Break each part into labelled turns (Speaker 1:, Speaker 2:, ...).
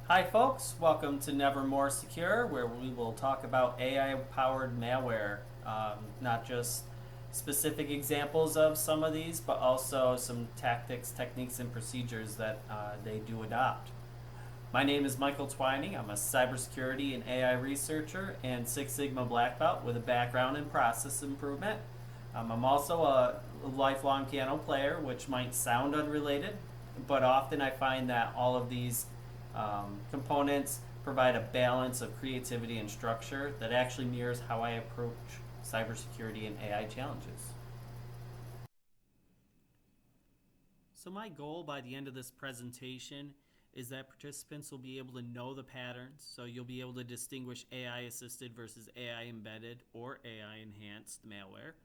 Speaker 1: Hi folks, welcome to Nevermore Secure, where we will talk about AI-powered malware. Not just specific examples of some of these, but also some tactics, techniques, and procedures that they do adopt. My name is Michael Twining. I'm a cybersecurity and AI researcher and Six Sigma black belt with a background in process improvement. I'm also a lifelong piano player, which might sound unrelated, but often I find that all of these components provide a balance of creativity and structure that actually mirrors how I approach cybersecurity and AI challenges. So my goal by the end of this presentation is that participants will be able to know the patterns, so you'll be able to distinguish AI assisted versus AI embedded or AI enhanced malware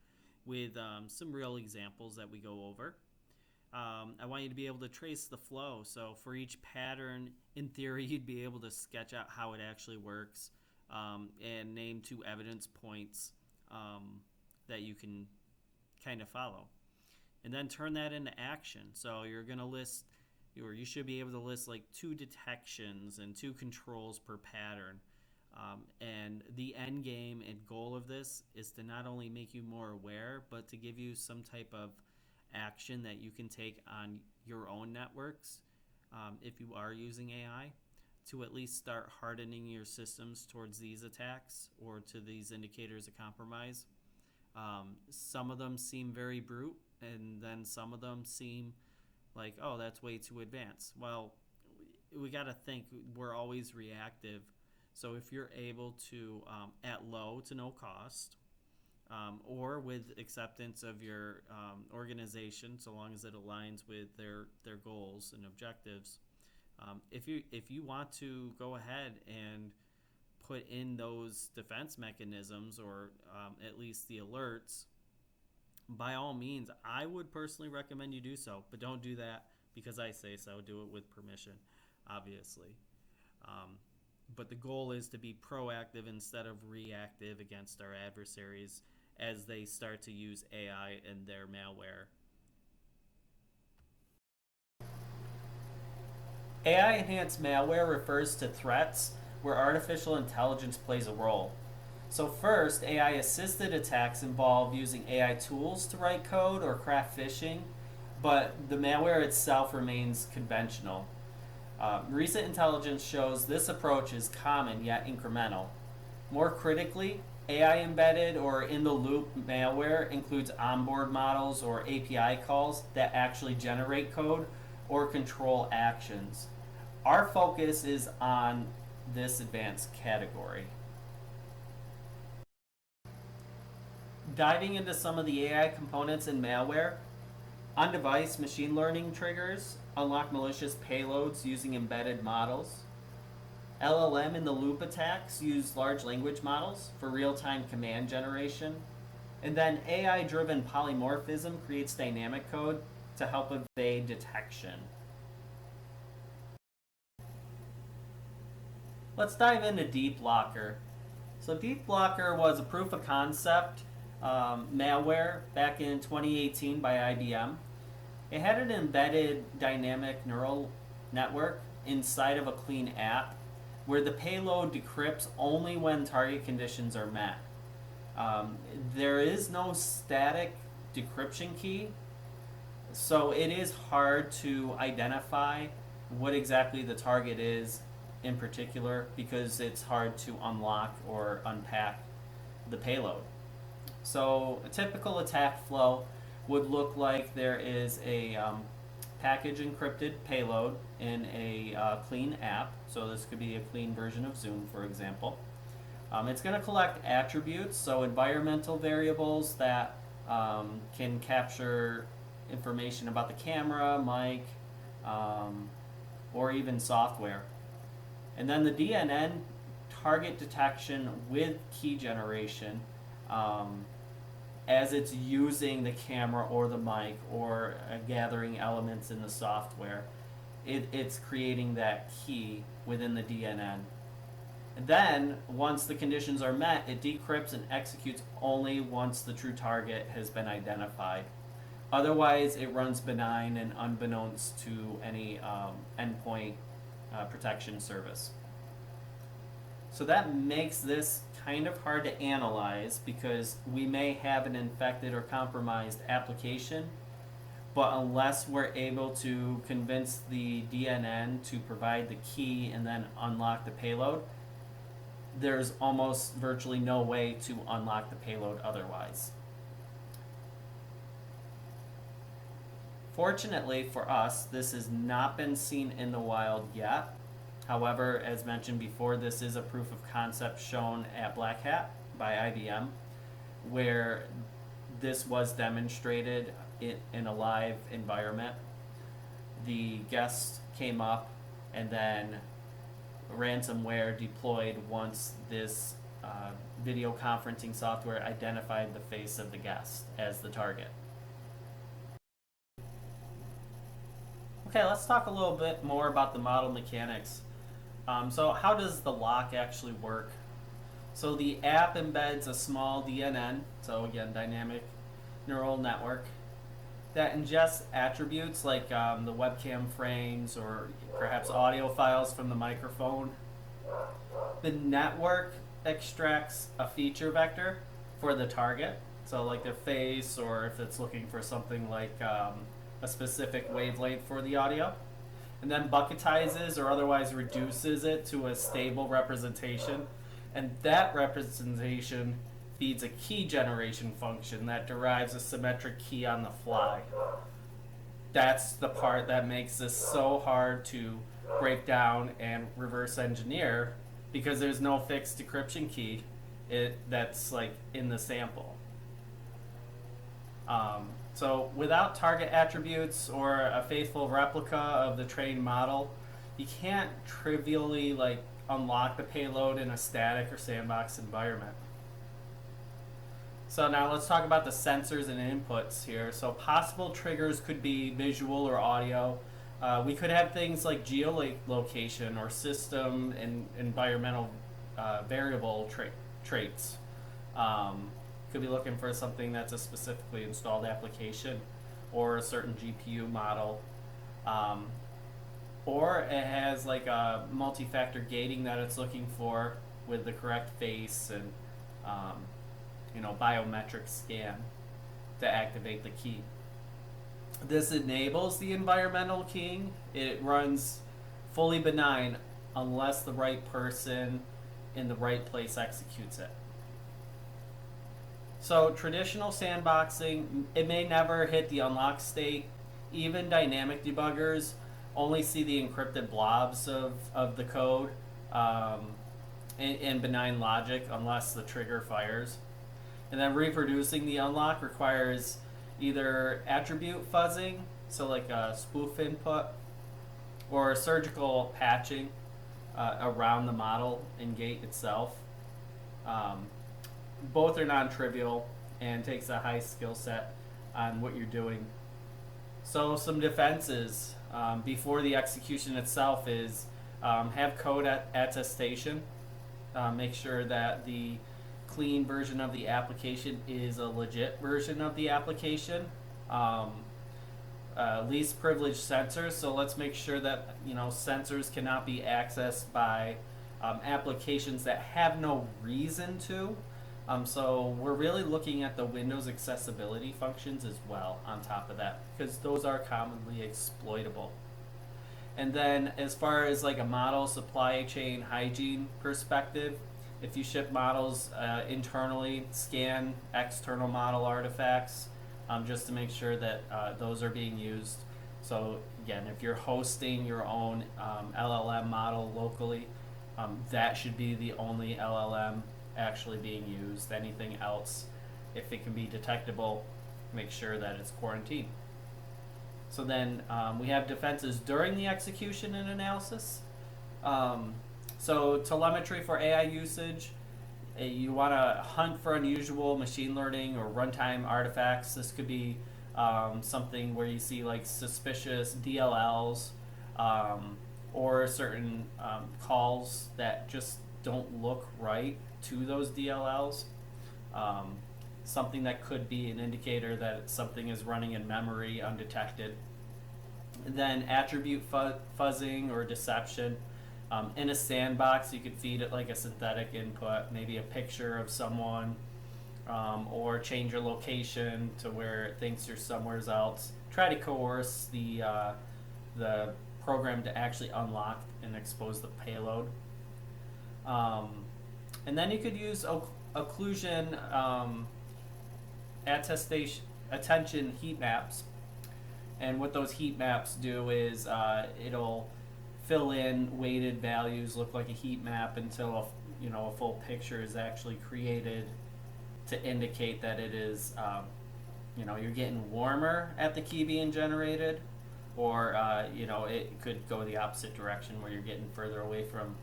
Speaker 1: with some real examples that we go over. I want you to be able to trace the flow. So for each pattern, in theory, you'd be able to sketch out how it actually works and name two evidence points that you can kind of follow. And then turn that into action. So you're going to list, or you should be able to list like two detections and two controls per pattern. And the end game and goal of this is to not only make you more aware, but to give you some type of action that you can take on your own networks if you are using AI to at least start hardening your systems towards these attacks or to these indicators of compromise. Some of them seem very brute, and then some of them seem like, oh, that's way too advanced. Well, we got to think we're always reactive. So if you're able to, at low to no cost, or with acceptance of your organization, so long as it aligns with their goals and objectives. If you want to go ahead and put in those defense mechanisms or at least the alerts, by all means, I would personally recommend you do so, but don't do that because I say so. Do it with permission, obviously. But the goal is to be proactive instead of reactive against our adversaries as they start to use AI in their malware. AI enhanced malware refers to threats where artificial intelligence plays a role. So, first, AI assisted attacks involve using AI tools to write code or craft phishing, but the malware itself remains conventional. Recent intelligence shows this approach is common yet incremental. More critically, AI embedded or in the loop malware includes onboard models or API calls that actually generate code or control actions. Our focus is on this advanced category. Diving into some of the AI components in malware, on device machine learning triggers unlock malicious payloads using embedded models. LLM in the loop attacks use large language models for real time command generation. And then AI driven polymorphism creates dynamic code to help evade detection. Let's dive into DeepLocker. So, DeepLocker was a proof of concept malware back in 2018 by IBM. It had an embedded dynamic neural network inside of a clean app where the payload decrypts only when target conditions are met. There is no static decryption key, so it is hard to identify what exactly the target is in particular because it's hard to unlock or unpack the payload. So a typical attack flow would look like there is a package encrypted payload in a clean app. So this could be a clean version of Zoom, for example. It's going to collect attributes, so environmental variables that can capture information about the camera, mic, or even software. And then the DNN, target detection with key generation, as it's using the camera or the mic or gathering elements in the software. It's creating that key within the DNN. And then, once the conditions are met, it decrypts and executes only once the true target has been identified. Otherwise, it runs benign and unbeknownst to any endpoint protection service. So that makes this kind of hard to analyze because we may have an infected or compromised application, but unless we're able to convince the DNN to provide the key and then unlock the payload, there's almost virtually no way to unlock the payload otherwise. Fortunately for us, this has not been seen in the wild yet. However, as mentioned before, this is a proof of concept shown at Black Hat by IBM, where this was demonstrated in a live environment. The guest came up and then ransomware deployed once this video conferencing software identified the face of the guest as the target. Okay, let's talk a little bit more about the model mechanics. So how does the lock actually work? So the app embeds a small DNN, so again, dynamic neural network, that ingests attributes like the webcam frames or perhaps audio files from the microphone. The network extracts a feature vector for the target, so like their face, or if it's looking for something like a specific wavelength for the audio, and then bucketizes or otherwise reduces it to a stable representation, and that representation feeds a key generation function that derives a symmetric key on the fly. That's the part that makes this so hard to break down and reverse engineer, because there's no fixed decryption key that's like in the sample. So without target attributes or a faithful replica of the trained model, you can't trivially like unlock the payload in a static or sandbox environment. So now let's talk about the sensors and inputs here. So possible triggers could be visual or audio. We could have things like geolocation or system and environmental variable traits. Could be looking for something that's a specifically installed application or a certain GPU model. Or it has like a multi-factor gating that it's looking for with the correct face and biometric scan to activate the key. This enables the environmental keying. It runs fully benign unless the right person in the right place executes it. So traditional sandboxing, it may never hit the unlock state. Even dynamic debuggers only see the encrypted blobs of the code in benign logic unless the trigger fires. And then reproducing the unlock requires either attribute fuzzing, so like a spoof input, or surgical patching around the model and gate itself. Both are non-trivial and takes a high skill set on what you're doing. So some defenses before the execution itself is have code attestation. Make sure that the clean version of the application is a legit version of the application. Least privileged sensors, so let's make sure that sensors cannot be accessed by applications that have no reason to. So we're really looking at the Windows accessibility functions as well on top of that, because those are commonly exploitable. And then as far as like a model supply chain hygiene perspective, if you ship models internally, scan external model artifacts just to make sure that those are being used. So again, if you're hosting your own LLM model locally, that should be the only LLM actually being used. Anything else, if it can be detectable, make sure that it's quarantined. So then we have defenses during the execution and analysis. So telemetry for AI usage, you want to hunt for unusual machine learning or runtime artifacts. This could be something where you see like suspicious DLLs or certain calls that just don't look right to those DLLs. Something that could be an indicator that something is running in memory undetected. Then attribute fuzzing or deception. In a sandbox, you could feed it like a synthetic input, maybe a picture of someone, or change your location to where it thinks you're somewhere else. Try to coerce the program to actually unlock and expose the payload. And then you could use occlusion attention heat maps. And what those heat maps do is it'll fill in weighted values, look like a heat map until a full picture is actually created to indicate that it is you're getting warmer at the key being generated, or it could go the opposite direction where you're getting further away from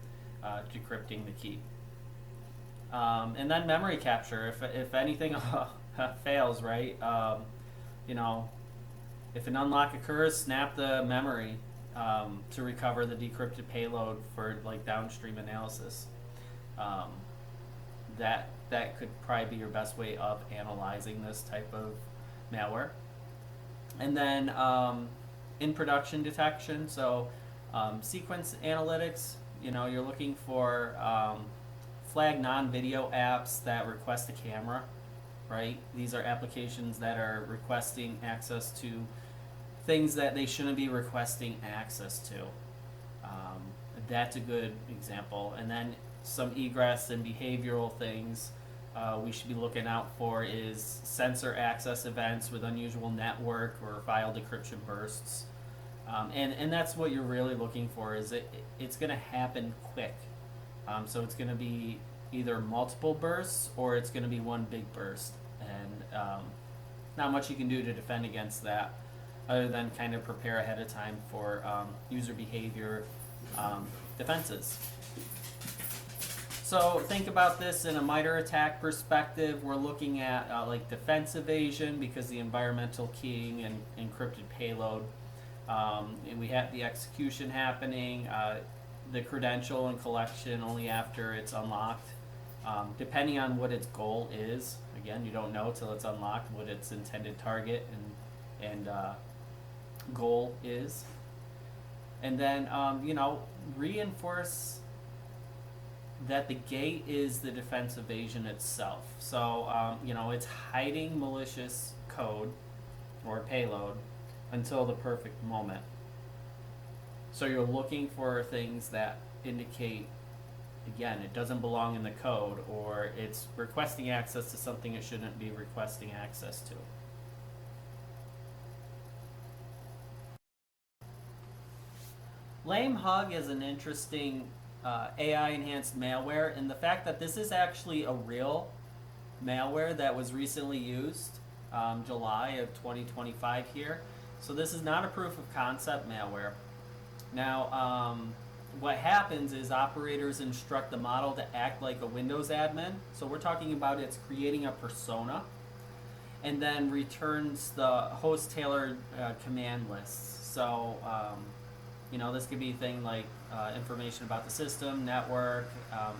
Speaker 1: decrypting the key. And then memory capture. If anything fails, right? If an unlock occurs, snap the memory to recover the decrypted payload for like downstream analysis. That could probably be your best way of analyzing this type of malware. And then in production detection, so sequence analytics. You're looking for flag non-video apps that request a camera, right? These are applications that are requesting access to things that they shouldn't be requesting access to. That's a good example. And then some egress and behavioral things we should be looking out for is sensor access events with unusual network or file decryption bursts. And that's what you're really looking for. Is it's going to happen quick. So it's going to be either multiple bursts or it's going to be one big burst. And not much you can do to defend against that other than kind of prepare ahead of time for user behavior defenses. So think about this in a MITRE attack perspective. We're looking at like defense evasion because the environmental keying and encrypted payload. And we have the execution happening, the credential and collection only after it's unlocked. Depending on what its goal is, again, you don't know till it's unlocked what its intended target and goal is. And then, reinforce that the gate is the defense evasion itself. So, it's hiding malicious code or payload until the perfect moment. So you're looking for things that indicate, again, it doesn't belong in the code, or it's requesting access to something it shouldn't be requesting access to. LameHug is an interesting AI-enhanced malware, and the fact that this is actually a real malware that was recently used, July of 2025 here. So this is not a proof of concept malware. Now, what happens is operators instruct the model to act like a Windows admin. So we're talking about it's creating a persona and then returns the host tailored command lists. So, this could be things like information about the system, network,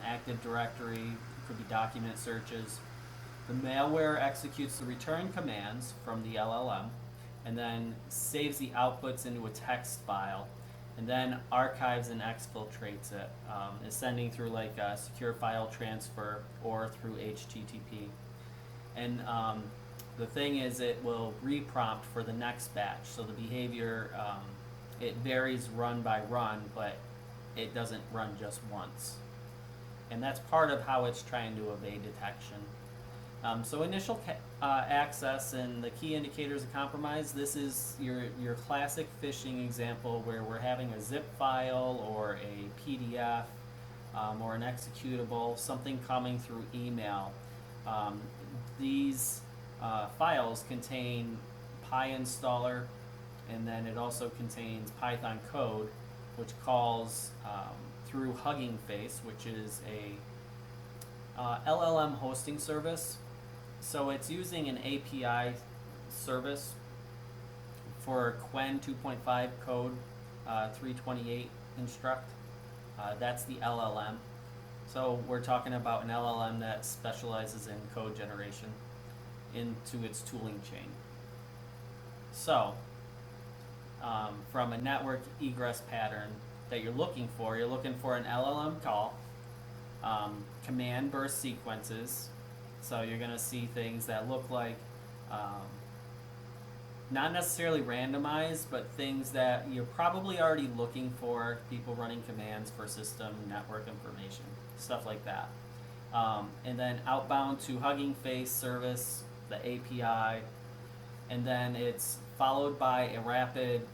Speaker 1: Active Directory, it could be document searches. The malware executes the return commands from the LLM and then saves the outputs into a text file and then archives and exfiltrates it, is sending through like a secure file transfer or through HTTP. And the thing is, it will reprompt for the next batch. So the behavior, it varies run by run, but it doesn't run just once. And that's part of how it's trying to evade detection. So initial access and the key indicators of compromise, this is your classic phishing example where we're having a zip file or a PDF or an executable, something coming through email. These files contain PyInstaller, and then it also contains Python code, which calls through Hugging Face, which is a LLM hosting service. So it's using an API service for Qwen 2.5 code 328 instruct. That's the LLM. So we're talking about an LLM that specializes in code generation into its tooling chain. So from a network egress pattern that you're looking for. You're looking for an LLM call, command burst sequences. So you're going to see things that look like not necessarily randomized, but things that you're probably already looking for, people running commands for system network information, stuff like that. And then outbound to Hugging Face service, the API, and then it's followed by a rapid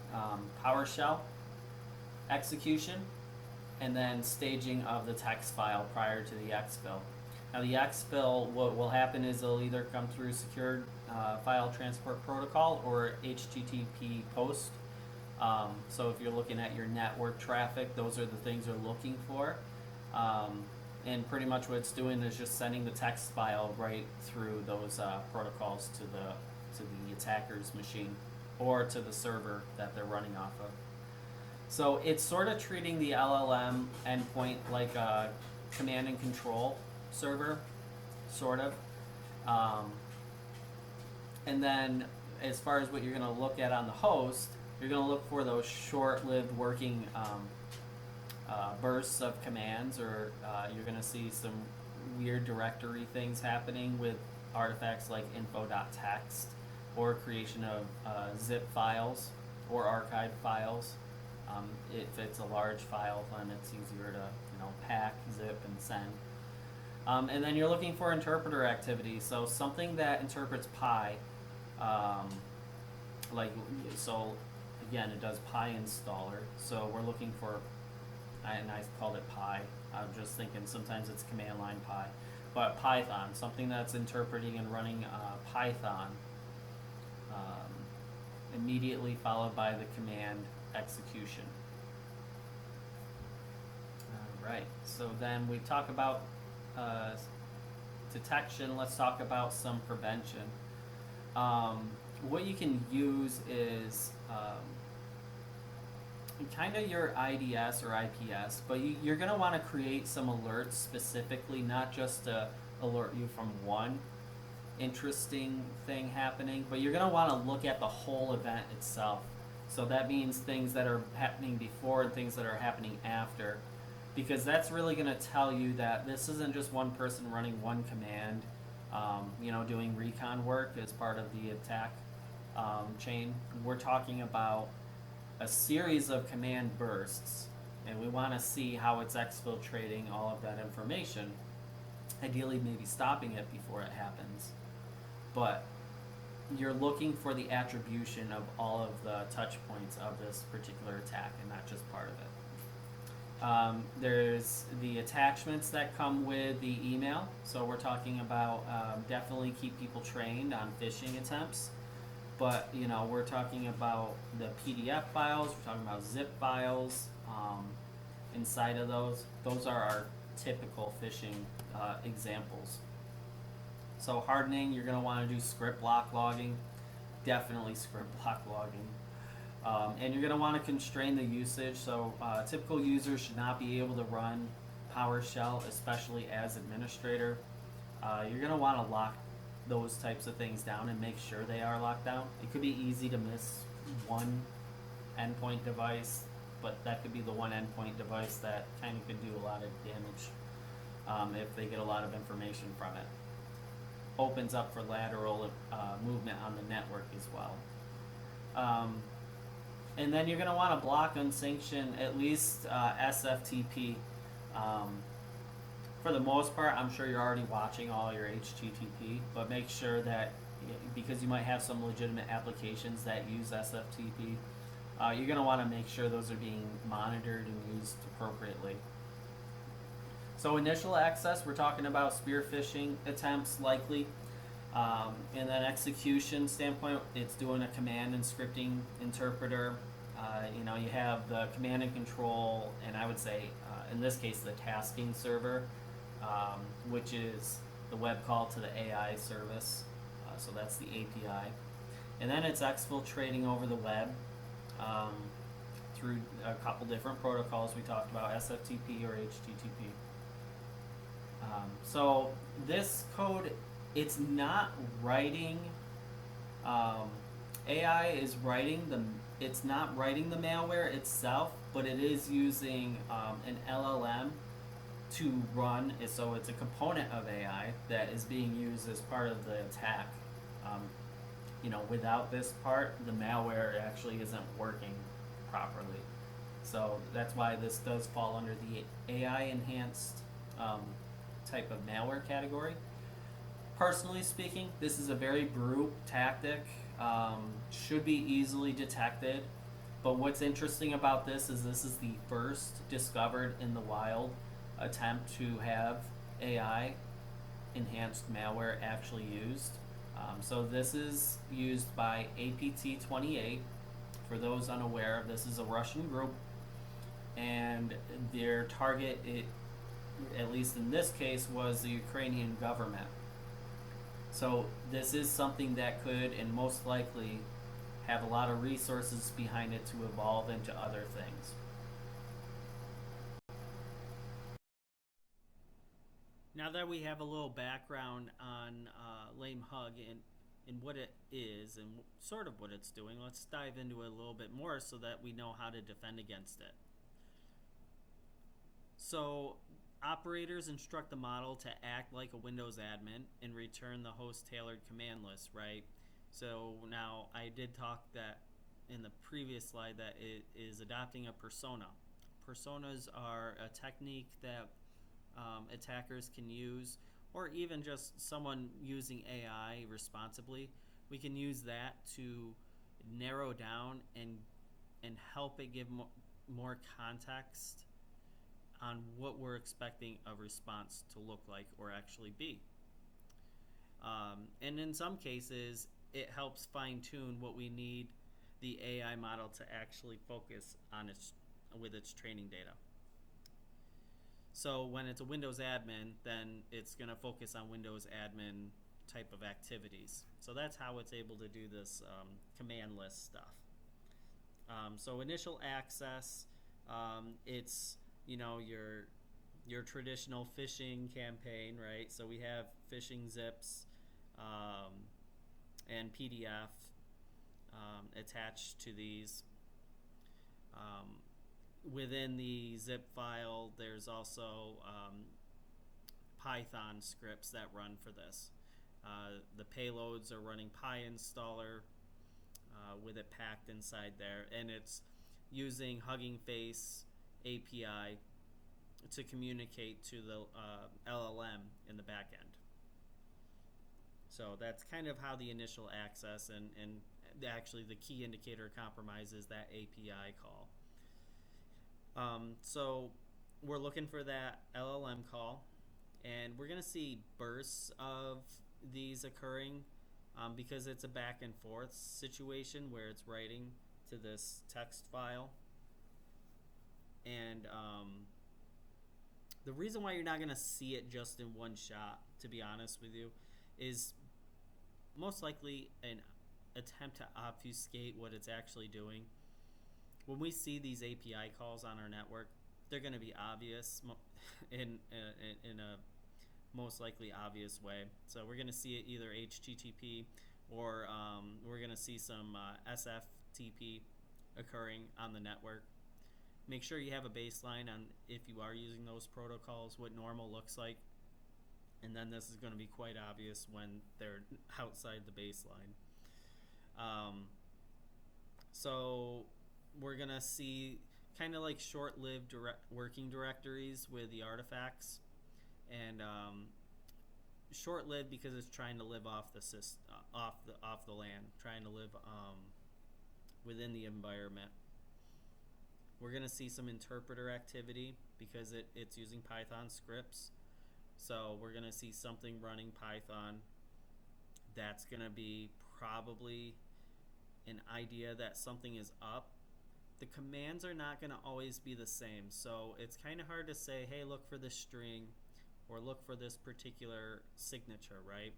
Speaker 1: PowerShell execution, and then staging of the text file prior to the exfil. Now the exfil, what will happen is it'll either come through secured file transport protocol or HTTP post. So if you're looking at your network traffic, those are the things you're looking for. And pretty much what it's doing is just sending the text file right through those protocols to the attacker's machine or to the server that they're running off of. So it's sort of treating the LLM endpoint like a command and control server, sort of. And then as far as what you're going to look at on the host, you're going to look for those short-lived working bursts of commands, or you're going to see some weird directory things happening with artifacts like info.txt, or creation of zip files or archive files. If it's a large file, then it's easier to pack, zip, and send. And then you're looking for interpreter activity, so something that interprets pi, so again, it does pi installer. So we're looking for, and I called it pi. I'm just thinking sometimes it's command line pi, but Python, something that's interpreting and running Python, immediately followed by the command execution. Alright, so then we talk about detection. Let's talk about some prevention. What you can use is kind of your IDS or IPS, but you're going to want to create some alerts specifically, not just to alert you from one interesting thing happening, but you're going to want to look at the whole event itself. So that means things that are happening before and things that are happening after, because that's really going to tell you that this isn't just one person running one command, doing recon work as part of the attack chain. We're talking about a series of command bursts, and we want to see how it's exfiltrating all of that information, ideally maybe stopping it before it happens. But you're looking for the attribution of all of the touch points of this particular attack and not just part of it. There's the attachments that come with the email. So we're talking about definitely keep people trained on phishing attempts. But we're talking about the PDF files, we're talking about zip files inside of those. Those are our typical phishing examples. So hardening, you're going to want to do script block logging, definitely script block logging. And you're going to want to constrain the usage. So typical users should not be able to run PowerShell, especially as administrator. You're going to want to lock those types of things down and make sure they are locked down. It could be easy to miss one endpoint device, but that could be the one endpoint device that kind of could do a lot of damage if they get a lot of information from it. Opens up for lateral movement on the network as well. And then you're going to want to block unsanctioned, at least SFTP. For the most part, I'm sure you're already watching all your HTTP, but make sure that, because you might have some legitimate applications that use SFTP, you're going to want to make sure those are being monitored and used appropriately. So initial access, we're talking about spear phishing attempts likely. And then execution standpoint, it's doing a command and scripting interpreter. You have the command and control, and I would say, in this case, the tasking server, which is the web call to the AI service. So that's the API. And then it's exfiltrating over the web through a couple different protocols we talked about, SFTP or HTTP. So this code, it's not writing, AI is writing it's not writing the malware itself, but it is using an LLM to run. So it's a component of AI that is being used as part of the attack. Um, without this part, the malware actually isn't working properly. So that's why this does fall under the AI enhanced type of malware category. Personally speaking, this is a very brute tactic. Should be easily detected. But what's interesting about this is the first discovered in the wild attempt to have AI enhanced malware actually used. So this is used by ATT&CK. For those unaware, this is a Russian group, and their target, at least in this case, was the Ukrainian government. So this is something that could and most likely have a lot of resources behind it to evolve into other things. Now that we have a little background on LameHug and what it is and sort of what it's doing, let's dive into it a little bit more so that we know how to defend against it. So operators instruct the model to act like a Windows admin and return the host tailored command list, right? So now I did talk that in the previous slide that it is adopting a persona. Personas are a technique that attackers can use, or even just someone using AI responsibly. We can use that to narrow down and help it give more context on what we're expecting a response to look like or actually be. And in some cases, it helps fine-tune what we need the AI model to actually focus on with its training data. So when it's a Windows admin, then it's going to focus on Windows admin type of activities. So that's how it's able to do this command list stuff. So initial access, it's your traditional phishing campaign, right? So we have phishing zips and PDF attached to these. Within the zip file, there's also Python scripts that run for this. The payloads are running PyInstaller with it packed inside there, and it's using Hugging Face API to communicate to the LLM in the back end. So that's kind of how the initial access and actually the key indicator of compromise is that API call. So we're looking for that LLM call, and we're going to see bursts of these occurring because it's a back and forth situation where it's writing to this text file. And the reason why you're not going to see it just in one shot, to be honest with you, is most likely an attempt to obfuscate what it's actually doing. When we see these API calls on our network, they're going to be obvious in a most likely obvious way. So we're going to see it either HTTP or we're going to see some SFTP occurring on the network. Make sure you have a baseline on if you are using those protocols, what normal looks like. And then this is going to be quite obvious when they're outside the baseline. So we're going to see kind of like short-lived working directories with the artifacts. And short-lived because it's trying to live off the land, trying to live within the environment. We're going to see some interpreter activity because it's using Python scripts. So we're going to see something running Python. That's going to be probably an idea that something is up. The commands are not going to always be the same. So it's kind of hard to say, hey, look for this string or look for this particular signature, right?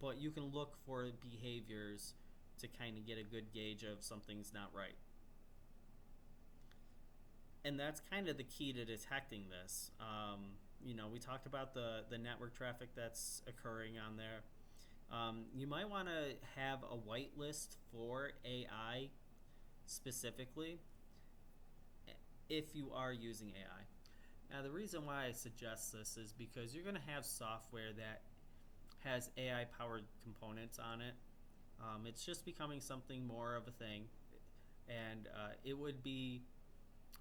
Speaker 1: But you can look for behaviors to kind of get a good gauge of something's not right. And that's kind of the key to detecting this. We talked about the network traffic that's occurring on there. You might want to have a whitelist for AI specifically if you are using AI. Now, the reason why I suggest this is because you're going to have software that has AI-powered components on it. It's just becoming something more of a thing, and it would be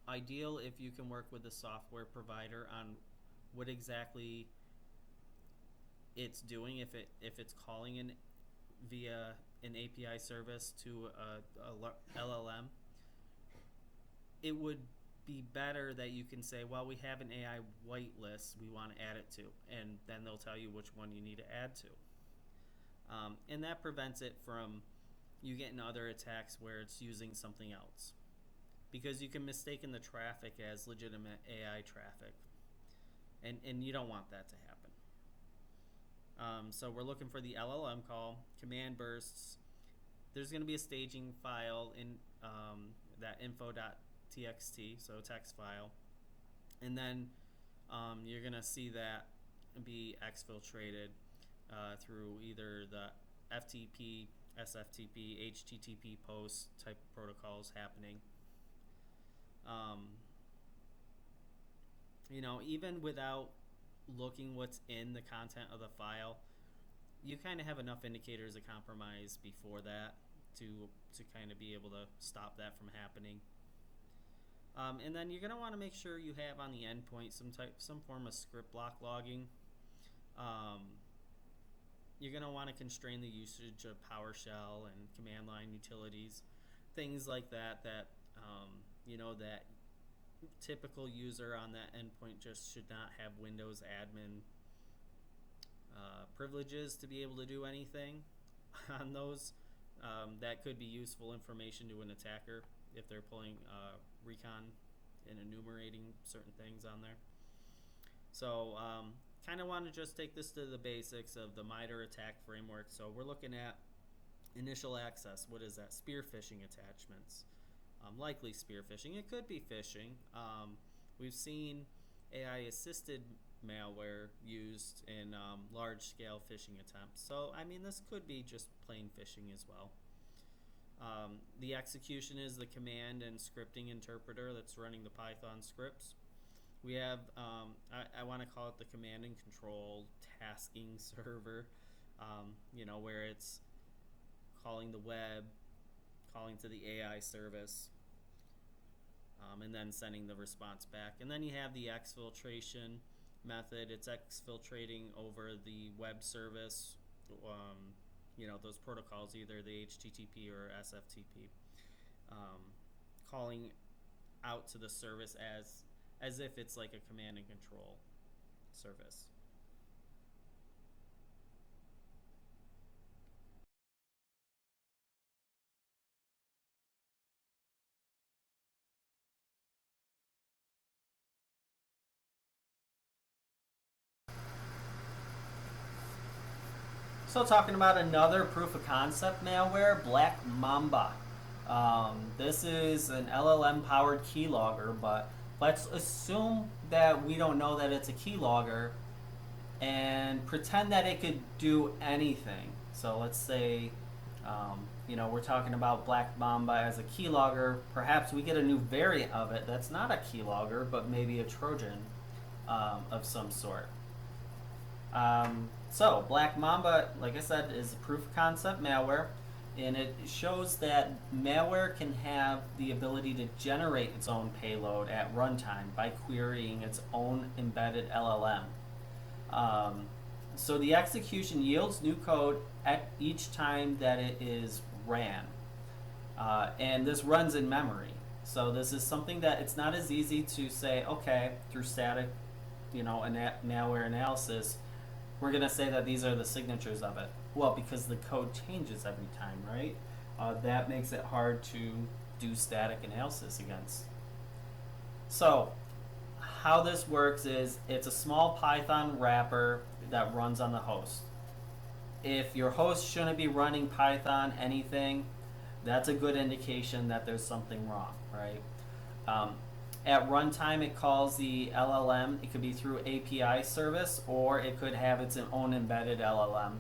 Speaker 1: ideal if you can work with a software provider on what exactly it's doing. If it's calling in via an API service to a LLM, it would be better that you can say, well, we have an AI whitelist we want to add it to, and then they'll tell you which one you need to add to. And that prevents it from you getting other attacks where it's using something else, because you can mistake the traffic as legitimate AI traffic, and you don't want that to happen. So we're looking for the LLM call, command bursts. There's going to be a staging file in that info.txt, so text file, and then you're going to see that be exfiltrated through either the FTP, SFTP, HTTP post type protocols happening. Even without looking what's in the content of the file, you kind of have enough indicators of compromise before that to kind of be able to stop that from happening. And then you're going to want to make sure you have on the endpoint some form of script block logging. You're going to want to constrain the usage of PowerShell and command line utilities, things like that that typical user on that endpoint just should not have Windows admin privileges to be able to do anything on those. That could be useful information to an attacker if they're pulling recon and enumerating certain things on there. So kind of want to just take this to the basics of the MITRE attack framework. So we're looking at initial access. What is that? Spear phishing attachments. Likely spear phishing. It could be phishing. We've seen AI-assisted malware used in large-scale phishing attempts. So, I mean, this could be just plain phishing as well. The execution is the command and scripting interpreter that's running the Python scripts. We have, I want to call it the command and control tasking server, where it's calling the web, calling to the AI service, and then sending the response back. And then you have the exfiltration method. It's exfiltrating over the web service, those protocols, either the HTTP or SFTP, calling out to the service as if it's like a command and control service. So talking about another proof of concept malware, BlackMamba. This is an LLM powered keylogger, but let's assume that we don't know that it's a keylogger and pretend that it could do anything. So let's say, we're talking about BlackMamba as a keylogger. Perhaps we get a new variant of it that's not a keylogger, but maybe a Trojan of some sort. So BlackMamba, like I said, is a proof of concept malware, and it shows that malware can have the ability to generate its own payload at runtime by querying its own embedded LLM. So the execution yields new code at each time that it is ran, and this runs in memory. So this is something that it's not as easy to say, okay, through static, malware analysis, we're going to say that these are the signatures of it. Well, because the code changes every time, right? That makes it hard to do static analysis against. So how this works is it's a small Python wrapper that runs on the host. If your host shouldn't be running Python anything, that's a good indication that there's something wrong, right? At runtime, it calls the LLM. It could be through API service, or it could have its own embedded LLM.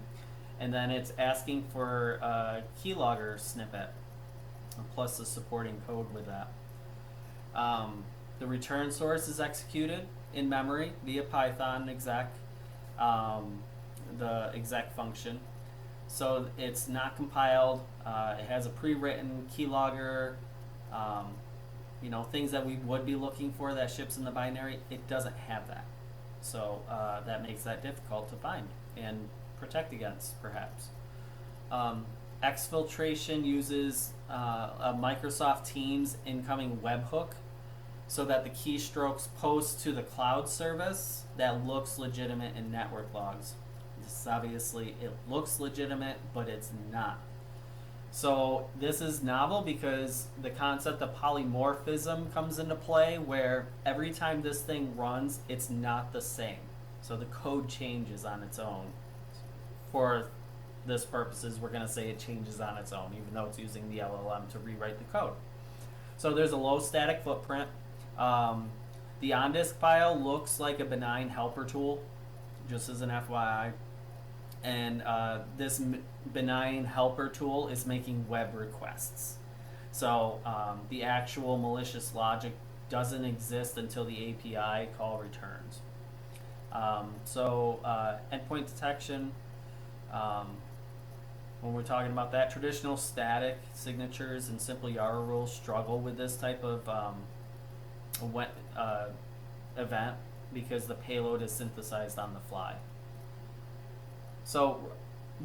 Speaker 1: and then it's asking for a keylogger snippet, plus the supporting code with that. The return source is executed in memory via Python exec, the exec function. So it's not compiled. It has a pre-written keylogger, things that we would be looking for that ships in the binary. It doesn't have that. So that makes that difficult to find and protect against, perhaps. Exfiltration uses a Microsoft Teams incoming webhook so that the keystrokes post to the cloud service that looks legitimate in network logs. This obviously, it looks legitimate, but it's not. So this is novel because the concept of polymorphism comes into play, where every time this thing runs, it's not the same. So the code changes on its own. For this purposes, we're going to say it changes on its own, even though it's using the LLM to rewrite the code. So there's a low static footprint. The on-disk file looks like a benign helper tool, just as an FYI. And this benign helper tool is making web requests. So the actual malicious logic doesn't exist until the API call returns. Endpoint detection, when we're talking about that, traditional static signatures and simple YARA rules struggle with this type of event because the payload is synthesized on the fly. So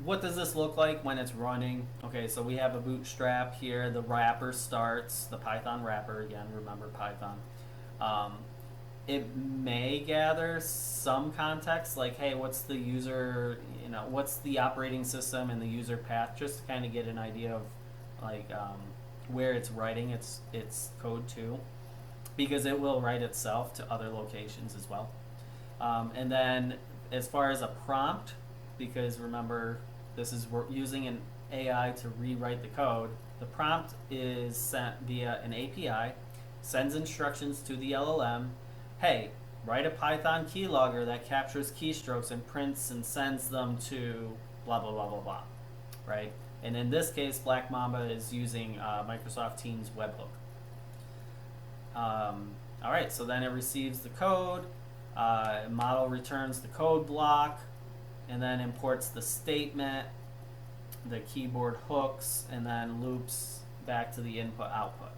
Speaker 1: what does this look like when it's running? Okay, so we have a bootstrap here. The wrapper starts, the Python wrapper, again, remember Python. It may gather some context, like, hey, what's the user, what's the operating system and the user path, just to kind of get an idea of like where it's writing its code to, because it will write itself to other locations as well. And then as far as a prompt, because remember, we're using an AI to rewrite the code, the prompt is sent via an API, sends instructions to the LLM, hey, write a Python keylogger that captures keystrokes and prints and sends them to blah, blah, blah, blah, blah, right? And in this case, BlackMamba is using Microsoft Teams webhook. All right, so then it receives the code, model returns the code block, and then imports the statement, the keyboard hooks, and then loops back to the input output.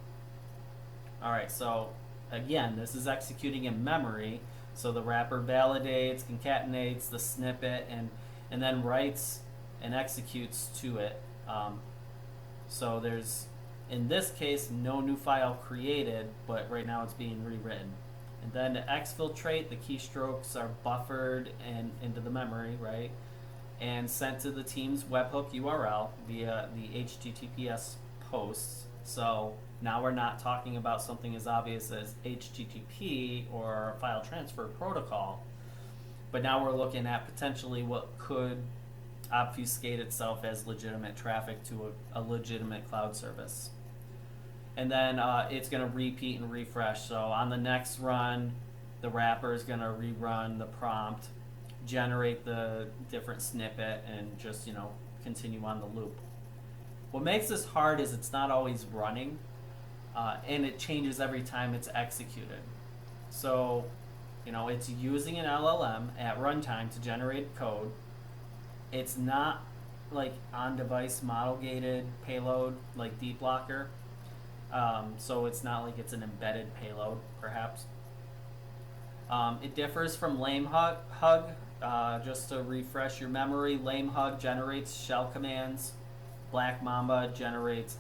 Speaker 1: All right, so again, this is executing in memory, so the wrapper validates, concatenates the snippet, and then writes and executes to it. So there's, in this case, no new file created, but right now it's being rewritten. And then to exfiltrate, the keystrokes are buffered and into the memory, right? And sent to the Teams webhook URL via the HTTPS posts. So now we're not talking about something as obvious as HTTP or file transfer protocol, but now we're looking at potentially what could obfuscate itself as legitimate traffic to a legitimate cloud service. And then it's going to repeat and refresh. So on the next run, the wrapper is going to rerun the prompt, generate the different snippet, and just continue on the loop. What makes this hard is it's not always running, and it changes every time it's executed. So it's using an LLM at runtime to generate code. It's not like on-device model-gated payload like DeepLocker. So it's not like it's an embedded payload, perhaps. It differs from LameHug. Just to refresh your memory, LameHug generates shell commands. BlackMamba generates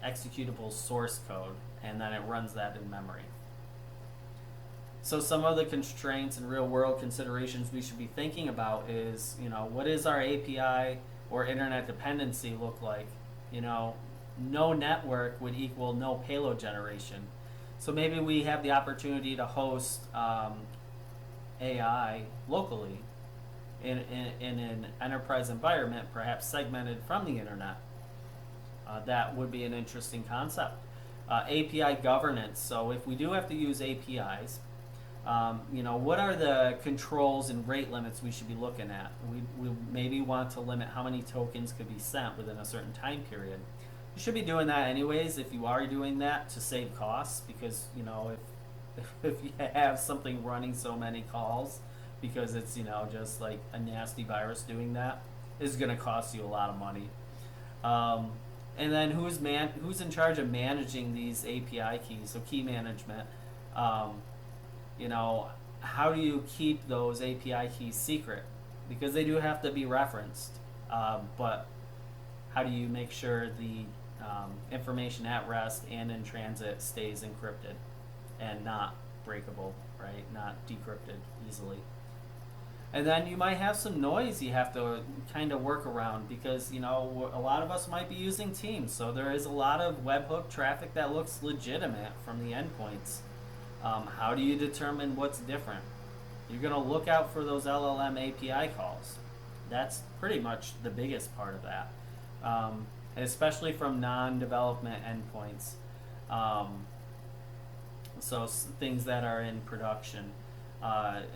Speaker 1: executable source code, and then it runs that in memory. So some of the constraints and real-world considerations we should be thinking about is, what is our API or internet dependency look like? No network would equal no payload generation. So maybe we have the opportunity to host AI locally in an enterprise environment, perhaps segmented from the internet. That would be an interesting concept. API governance. So if we do have to use APIs, What are the controls and rate limits we should be looking at? We maybe want to limit how many tokens could be sent within a certain time period. You should be doing that anyways if you are doing that to save costs, because if you have something running so many calls because it's just like a nasty virus doing that, is going to cost you a lot of money. And then who's in charge of managing these API keys? So key management. How do you keep those API keys secret? Because they do have to be referenced, but how do you make sure the information at rest and in transit stays encrypted and not breakable, right? Not decrypted easily. And then you might have some noise you have to kind of work around, because a lot of us might be using Teams, so there is a lot of webhook traffic that looks legitimate from the endpoints. How do you determine what's different? You're going to look out for those LLM API calls. That's pretty much the biggest part of that, especially from non-development endpoints. So things that are in production.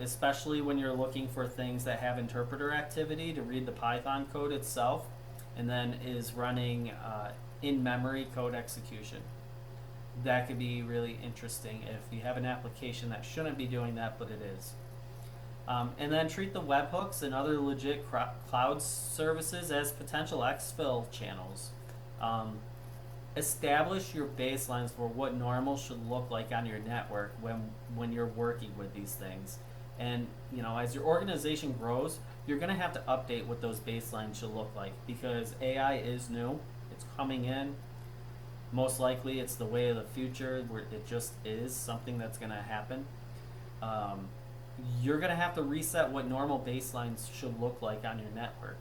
Speaker 1: Especially when you're looking for things that have interpreter activity to read the Python code itself, and then is running in-memory code execution. That could be really interesting if you have an application that shouldn't be doing that, but it is. And then treat the webhooks and other legit cloud services as potential exfil channels. Establish your baselines for what normal should look like on your network when you're working with these things. And as your organization grows, you're going to have to update what those baselines should look like, because AI is new. It's coming in. Most likely it's the way of the future, where it just is something that's going to happen. You're going to have to reset what normal baselines should look like on your network.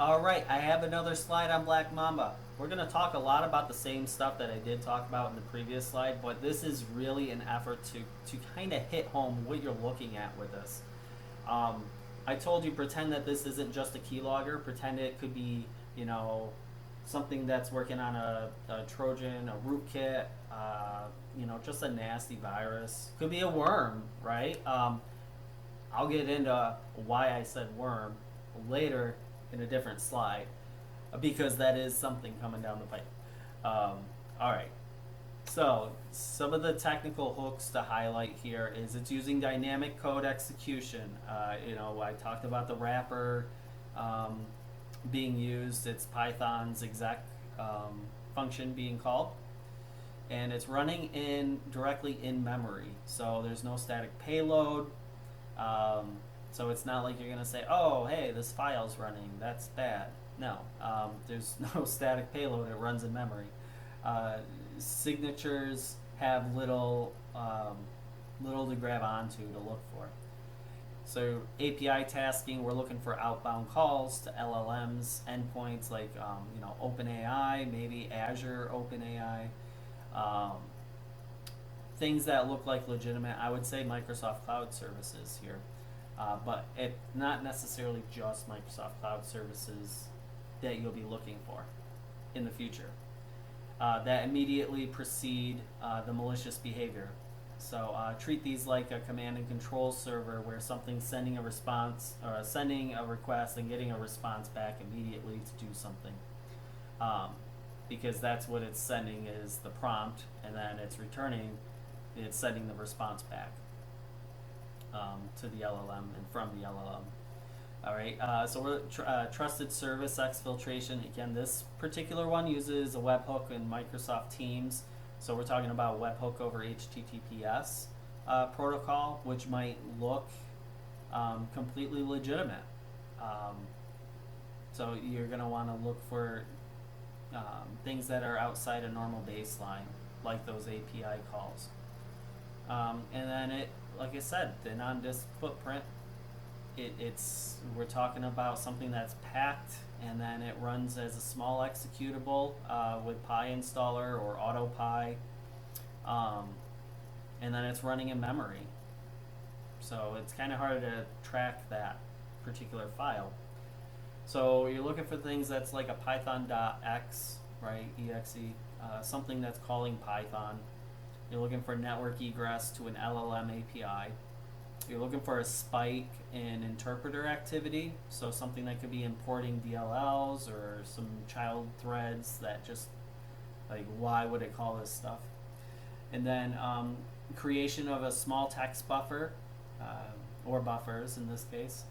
Speaker 1: All right, I have another slide on BlackMamba. We're going to talk a lot about the same stuff that I did talk about in the previous slide, but this is really an effort to kind of hit home what you're looking at with this. I told you, pretend that this isn't just a keylogger. Pretend it could be, something that's working on a Trojan, a rootkit, just a nasty virus. Could be a worm, right? I'll get into why I said worm later in a different slide, because that is something coming down the pipe. All right. So some of the technical hooks to highlight here is it's using dynamic code execution. I talked about the wrapper being used. It's Python's exec function being called, and it's running directly in memory. So there's no static payload. So it's not like you're going to say, oh, hey, this file's running. That's bad. No, there's no static payload. It runs in memory. Signatures have little to grab onto to look for. So API tasking, we're looking for outbound calls to LLMs, endpoints like OpenAI, maybe Azure OpenAI. Things that look like legitimate. I would say Microsoft Cloud Services here. But it's not necessarily just Microsoft Cloud Services that you'll be looking for in the future. That immediately precede the malicious behavior. So treat these like a command and control server, where something's sending a response, or sending a request and getting a response back immediately to do something. Because that's what it's sending, is the prompt, and then it's sending the response back to the LLM and from the LLM. All right, so we're trusted service exfiltration. Again, this particular one uses a webhook in Microsoft Teams. So we're talking about webhook over HTTPS protocol, which might look completely legitimate. So you're going to want to look for things that are outside a normal baseline, like those API calls. And then like I said, the non-disk footprint. We're talking about something that's packed, and then it runs as a small executable with PyInstaller or AutoPy, and then it's running in memory. So it's kind of hard to track that particular file. So you're looking for things that's like a python.x, right, exe, something that's calling Python. You're looking for network egress to an LLM API. You're looking for a spike in interpreter activity, so something that could be importing DLLs or some child threads that just, like, why would it call this stuff? And then creation of a small text buffer, or buffers in this case.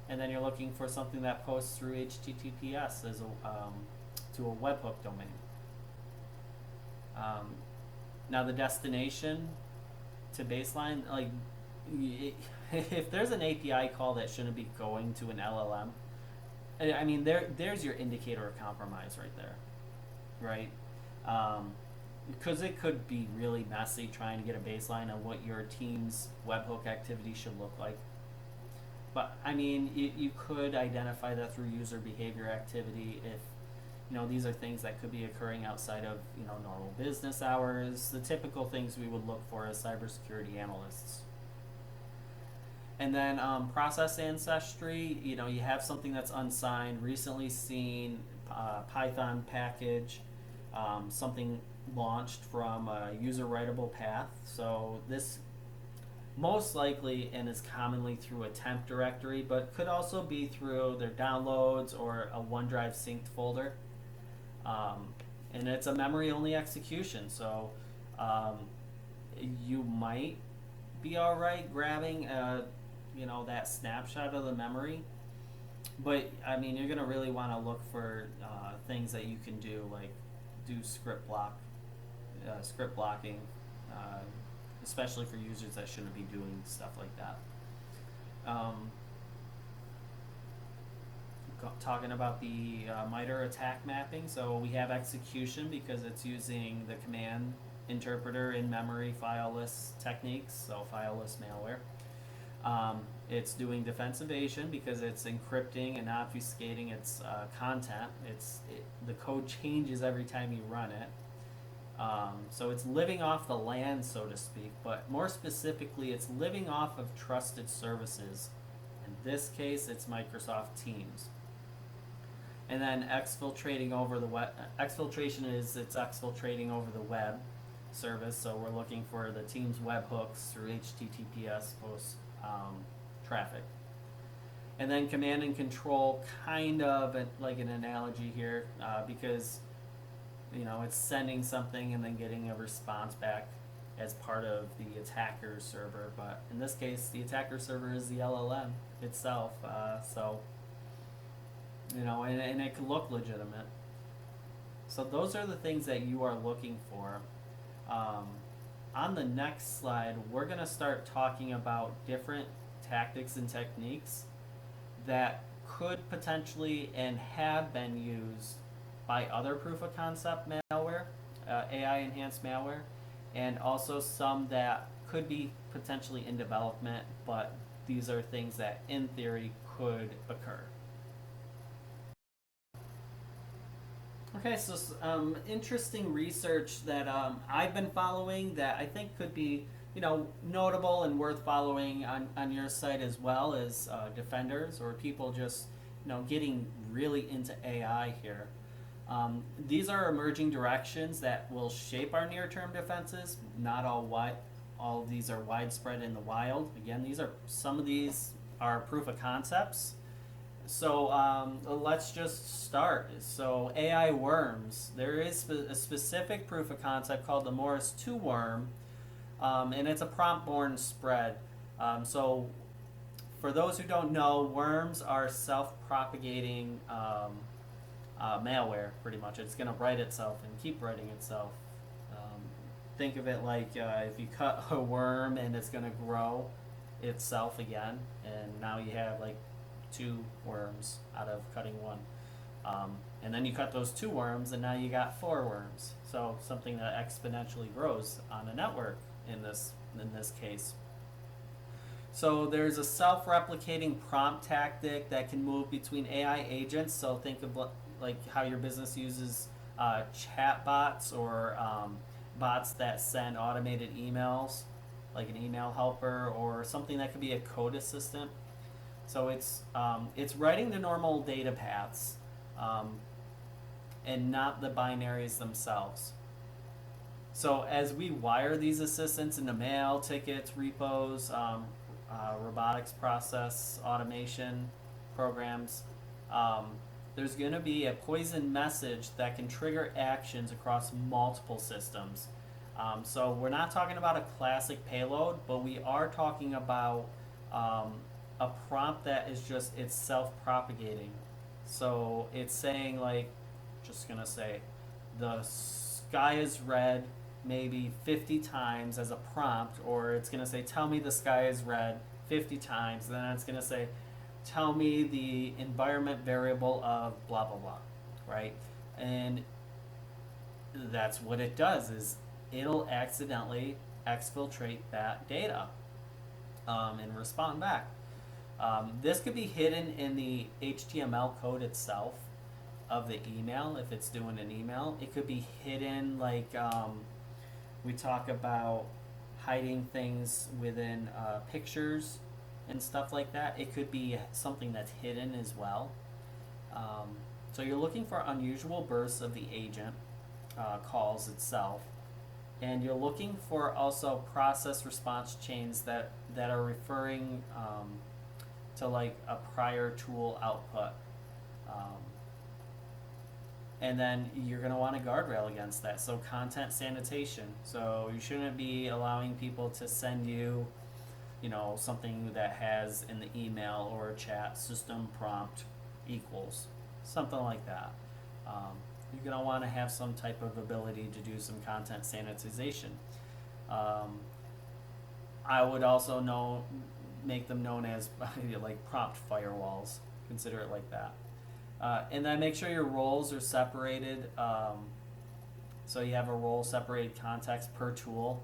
Speaker 1: And then you're looking for something that posts through HTTPS as to a webhook domain. Now the destination to baseline, like, if there's an API call that shouldn't be going to an LLM, I mean, there's your indicator of compromise right there, right? Because it could be really messy trying to get a baseline on what your team's webhook activity should look like. But I mean, you could identify that through user behavior activity if, these are things that could be occurring outside of, normal business hours, the typical things we would look for as cybersecurity analysts. And then process ancestry, you have something that's unsigned, recently seen, Python package, something launched from a user writable path. So this most likely and is commonly through a temp directory, but could also be through their downloads or a OneDrive synced folder. And it's a memory only execution, so you might be all right grabbing that snapshot of the memory, but I mean, you're gonna really want to look for things that you can do, like do script blocking, especially for users that shouldn't be doing stuff like that. Talking about the MITRE attack mapping, so we have execution because it's using the command interpreter in memory file list techniques, so file list malware. It's doing defense evasion because it's encrypting and obfuscating its content. The code changes every time you run it. So it's living off the land, so to speak, but more specifically, it's living off of trusted services. In this case, it's Microsoft Teams. And then exfiltrating over the web. Exfiltration is it's exfiltrating over the web service, so we're looking for the Teams webhooks through HTTPS post traffic. And then command and control, kind of like an analogy here, because it's sending something and then getting a response back as part of the attacker server. But in this case, the attacker server is the LLM itself. And it can look legitimate. So those are the things that you are looking for. On the next slide, we're going to start talking about different tactics and techniques that could potentially and have been used by other proof of concept malware, AI enhanced malware, and also some that could be potentially in development, but these are things that in theory could occur. Okay, so interesting research that I've been following that I think could be notable and worth following on your site as well as defenders or people just getting really into AI here. These are emerging directions that will shape our near-term defenses. Not all of these are widespread in the wild. Again, some of these are proof of concepts. So let's just start. So AI worms. There is a specific proof of concept called the Morris 2 worm, and it's a prompt-borne spread. So for those who don't know, worms are self-propagating malware, pretty much. It's going to write itself and keep writing itself. Think of it like if you cut a worm and it's going to grow itself again, and now you have like 2 worms out of cutting 1. And then you cut those 2 worms and now you got 4 worms. So something that exponentially grows on a network in this case. So there's a self-replicating prompt tactic that can move between AI agents. So think of like how your business uses chat bots or bots that send automated emails, like an email helper or something that could be a code assistant. So it's writing the normal data paths and not the binaries themselves. So as we wire these assistants into mail, tickets, repos, robotics process automation programs, um, there's going to be a poison message that can trigger actions across multiple systems. So we're not talking about a classic payload, but we are talking about um, a prompt that is just, it's self-propagating. So it's saying like, just gonna say, the sky is red maybe 50 times as a prompt, or it's gonna say, tell me the sky is red 50 times, and then it's gonna say, tell me the environment variable of blah blah blah, right? And that's what it does, is it'll accidentally exfiltrate that data and respond back. This could be hidden in the HTML code itself of the email if it's doing an email. It could be hidden, like we talk about hiding things within pictures and stuff like that. It could be something that's hidden as well. So you're looking for unusual bursts of the agent calls itself. And you're looking for also process response chains that are referring to like a prior tool output. And then you're going to want a guardrail against that. So content sanitation. So you shouldn't be allowing people to send you, something that has in the email or chat system prompt equals, something like that. You're going to want to have some type of ability to do some content sanitization. I would also make them known as like prompt firewalls. Consider it like that. And then make sure your roles are separated. So you have a role separated context per tool.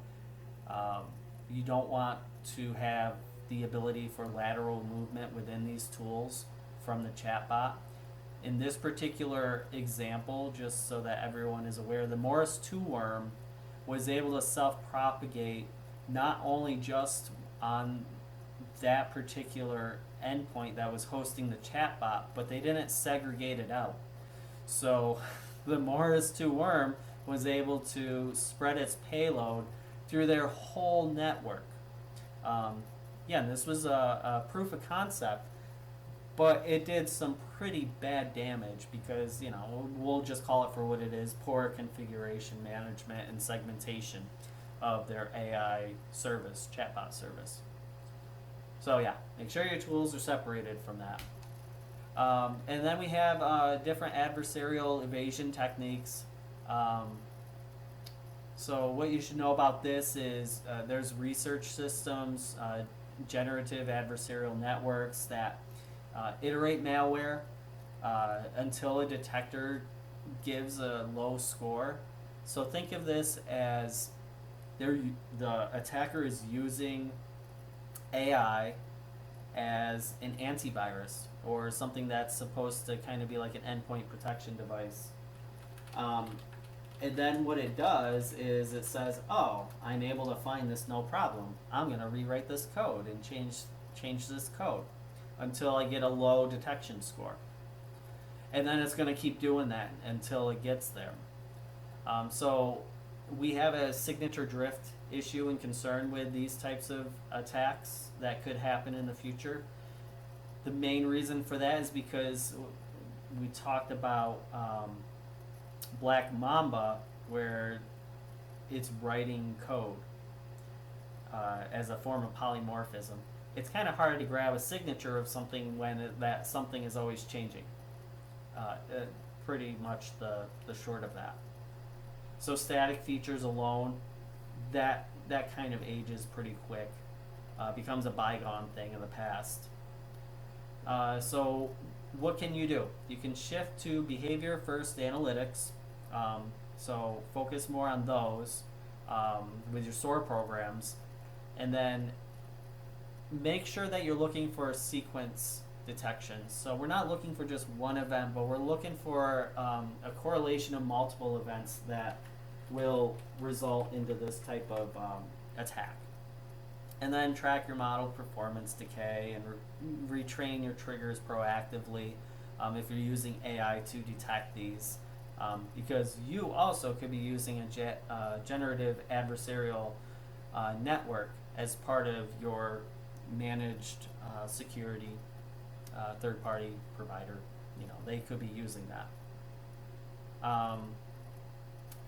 Speaker 1: You don't want to have the ability for lateral movement within these tools from the chatbot. In this particular example, just so that everyone is aware, the Morris 2 worm was able to self-propagate not only just on that particular endpoint that was hosting the chatbot, but they didn't segregate it out. So the Morris 2 worm was able to spread its payload through their whole network. And this was a proof of concept, but it did some pretty bad damage because, we'll just call it for what it is, poor configuration management and segmentation of their AI service, chatbot service. So make sure your tools are separated from that. And then we have different adversarial evasion techniques. So what you should know about this is there's research systems, generative adversarial networks that iterate malware until a detector gives a low score. So think of this as the attacker is using AI as an antivirus or something that's supposed to kind of be like an endpoint protection device. And then what it does is it says, oh, I'm able to find this no problem. I'm going to rewrite this code and change this code until I get a low detection score. And then it's going to keep doing that until it gets there. So we have a signature drift issue and concern with these types of attacks that could happen in the future. The main reason for that is because we talked about BlackMamba, where it's writing code as a form of polymorphism. It's kind of hard to grab a signature of something when that something is always changing. Pretty much the short of that. So static features alone, that kind of ages pretty quick, becomes a bygone thing in the past. So what can you do? You can shift to behavior first analytics. So focus more on those with your SOAR programs, and then make sure that you're looking for sequence detection. So we're not looking for just one event, but we're looking for a correlation of multiple events that will result into this type of attack. And then track your model performance decay and retrain your triggers proactively if you're using AI to detect these. because you also could be using a generative adversarial network as part of your managed security third-party provider. You know, they could be using that.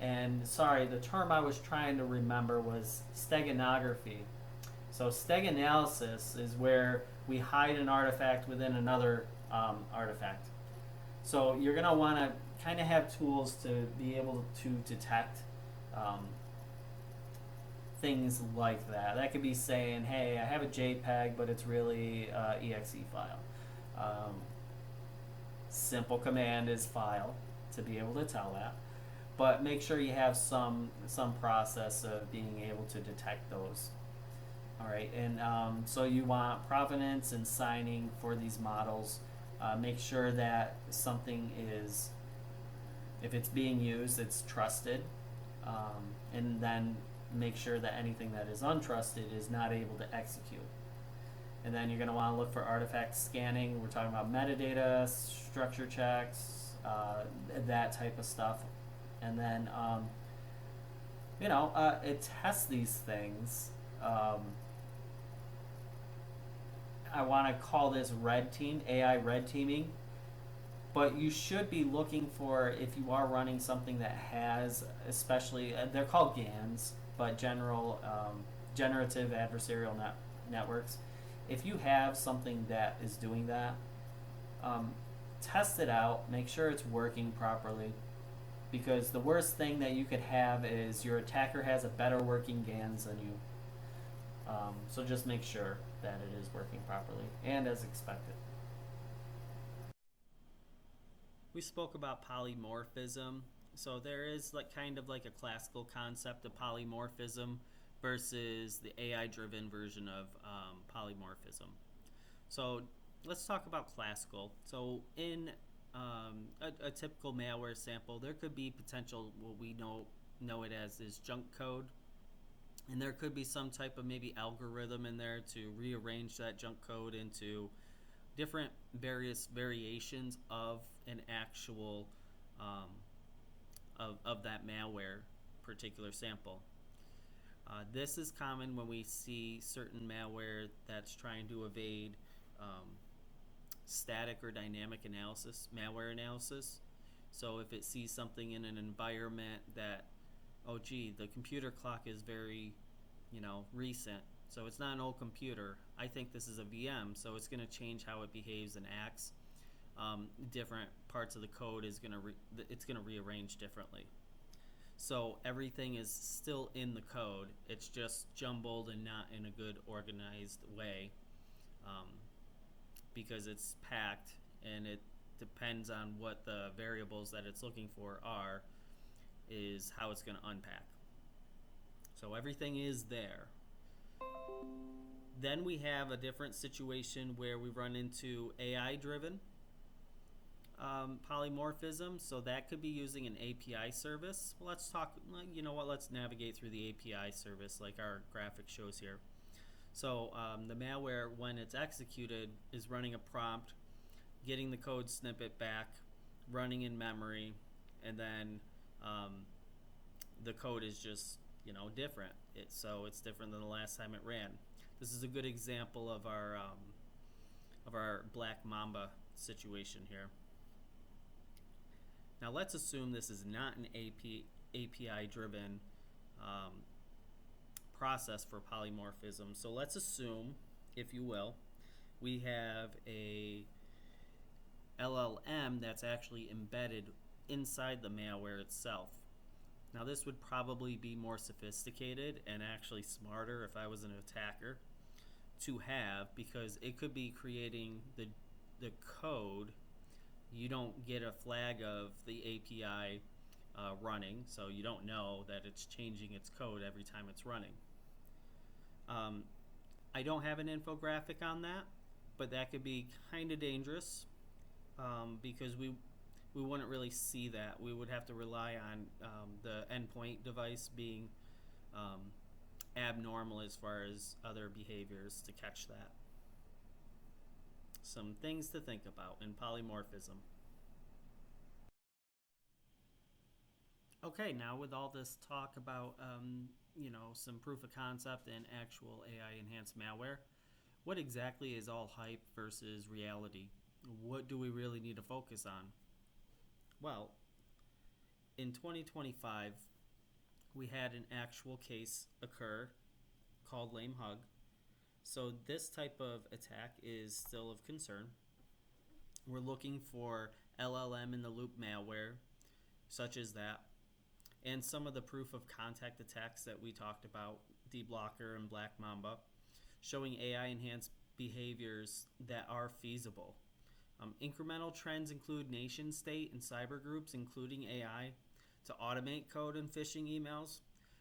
Speaker 1: And sorry, the term I was trying to remember was steganography. So steganalysis is where we hide an artifact within another artifact. So you're going to want to kind of have tools to be able to detect things like that. That could be saying, hey, I have a JPEG, but it's really exe file. Simple command is file to be able to tell that. But make sure you have some process of being able to detect those. All right, and so you want provenance and signing for these models. Make sure that something is, if it's being used, it's trusted, and then make sure that anything that is untrusted is not able to execute. And then you're going to want to look for artifact scanning. We're talking about metadata, structure checks, that type of stuff. And then, it tests these things. I want to call this red team, AI red teaming. But you should be looking for, if you are running something that has, especially, they're called GANs, but generative adversarial networks. If you have something that is doing that, test it out, make sure it's working properly. Because the worst thing that you could have is your attacker has a better working GANs than you. So just make sure that it is working properly and as expected. We spoke about polymorphism. So there is kind of like a classical concept of polymorphism versus the AI-driven version of polymorphism. So let's talk about classical. So in a typical malware sample, there could be potential, what we know it as is junk code, and there could be some type of maybe algorithm in there to rearrange that junk code into different various variations of an actual of that malware particular sample. This is common when we see certain malware that's trying to evade static or dynamic analysis, malware analysis. So if it sees something in an environment that, oh gee, the computer clock is very, recent, so it's not an old computer. I think this is a VM, so it's going to change how it behaves and acts. Different parts of the code is it's going to rearrange differently. So everything is still in the code. It's just jumbled and not in a good organized way, because it's packed and it depends on what the variables that it's looking for are, is how it's going to unpack. So everything is there. Then we have a different situation where we run into AI-driven polymorphism. So that could be using an API service. Well, let's talk, let's navigate through the API service like our graphic shows here. So the malware, when it's executed, is running a prompt, getting the code snippet back, running in memory, and then the code is just different. So it's different than the last time it ran. This is a good example of our BlackMamba situation here. Now let's assume this is not an API-driven process for polymorphism. So let's assume, if you will, we have a LLM that's actually embedded inside the malware itself. Now this would probably be more sophisticated and actually smarter if I was an attacker to have, because it could be creating the code. You don't get a flag of the API running, so you don't know that it's changing its code every time it's running. I don't have an infographic on that, but that could be kind of dangerous, because we wouldn't really see that. We would have to rely on the endpoint device being abnormal as far as other behaviors to catch that. Some things to think about in polymorphism. Okay, now with all this talk about some proof of concept and actual AI enhanced malware, what exactly is all hype versus reality? What do we really need to focus on? Well, in 2025, we had an actual case occur called LameHug. So this type of attack is still of concern. We're looking for LLM in the loop malware, such as that, and some of the proof of contact attacks that we talked about, DeepLocker and BlackMamba, showing AI enhanced behaviors that are feasible. Incremental trends include nation state and cyber groups, including AI, to automate code and phishing emails,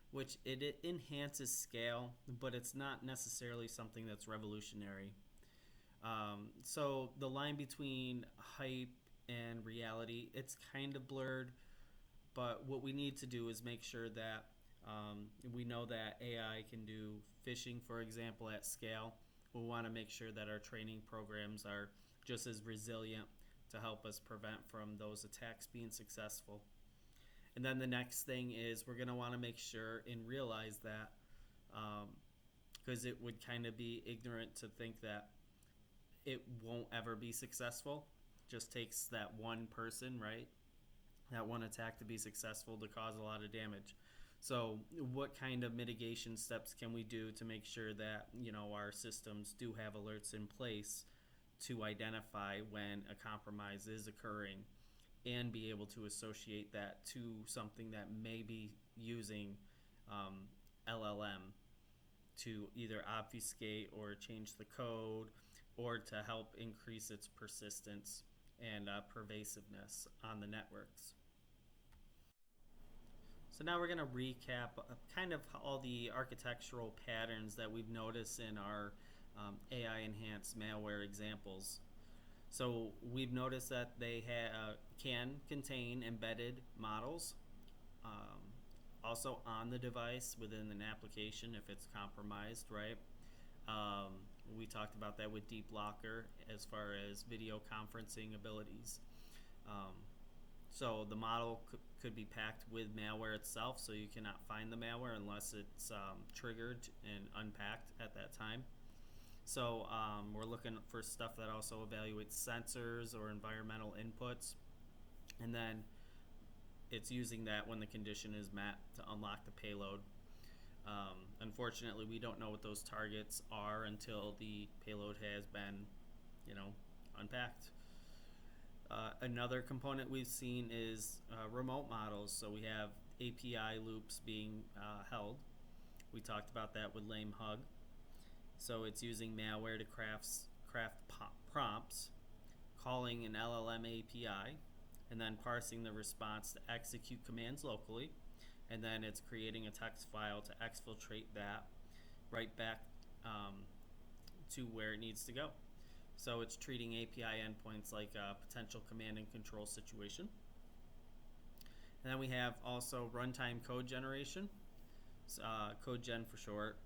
Speaker 1: which it enhances scale, but it's not necessarily something that's revolutionary. So the line between hype and reality, it's kind of blurred, but what we need to do is make sure that we know that AI can do phishing, for example, at scale. We want to make sure that our training programs are just as resilient to help us prevent from those attacks being successful. And then the next thing is we're going to want to make sure and realize that, because it would kind of be ignorant to think that it won't ever be successful. Just takes that one person, right? That one attack to be successful to cause a lot of damage. So what kind of mitigation steps can we do to make sure that our systems do have alerts in place to identify when a compromise is occurring and be able to associate that to something that may be using LLM to either obfuscate or change the code or to help increase its persistence and pervasiveness on the networks. So now we're going to recap kind of all the architectural patterns that we've noticed in our AI enhanced malware examples. So we've noticed that they can contain embedded models, also on the device within an application if it's compromised, right? We talked about that with DeepLocker as far as video conferencing abilities. So the model could be packed with malware itself, so you cannot find the malware unless it's triggered and unpacked at that time. So we're looking for stuff that also evaluates sensors or environmental inputs, and then it's using that when the condition is met to unlock the payload. Unfortunately, we don't know what those targets are until the payload has been, unpacked. Another component we've seen is remote models. So we have API loops being held. We talked about that with LameHug. So it's using malware to craft prompts, calling an LLM API, and then parsing the response to execute commands locally. And then it's creating a text file to exfiltrate that right back to where it needs to go. So it's treating API endpoints like a potential command and control situation. And then we have also runtime code generation, code gen for short.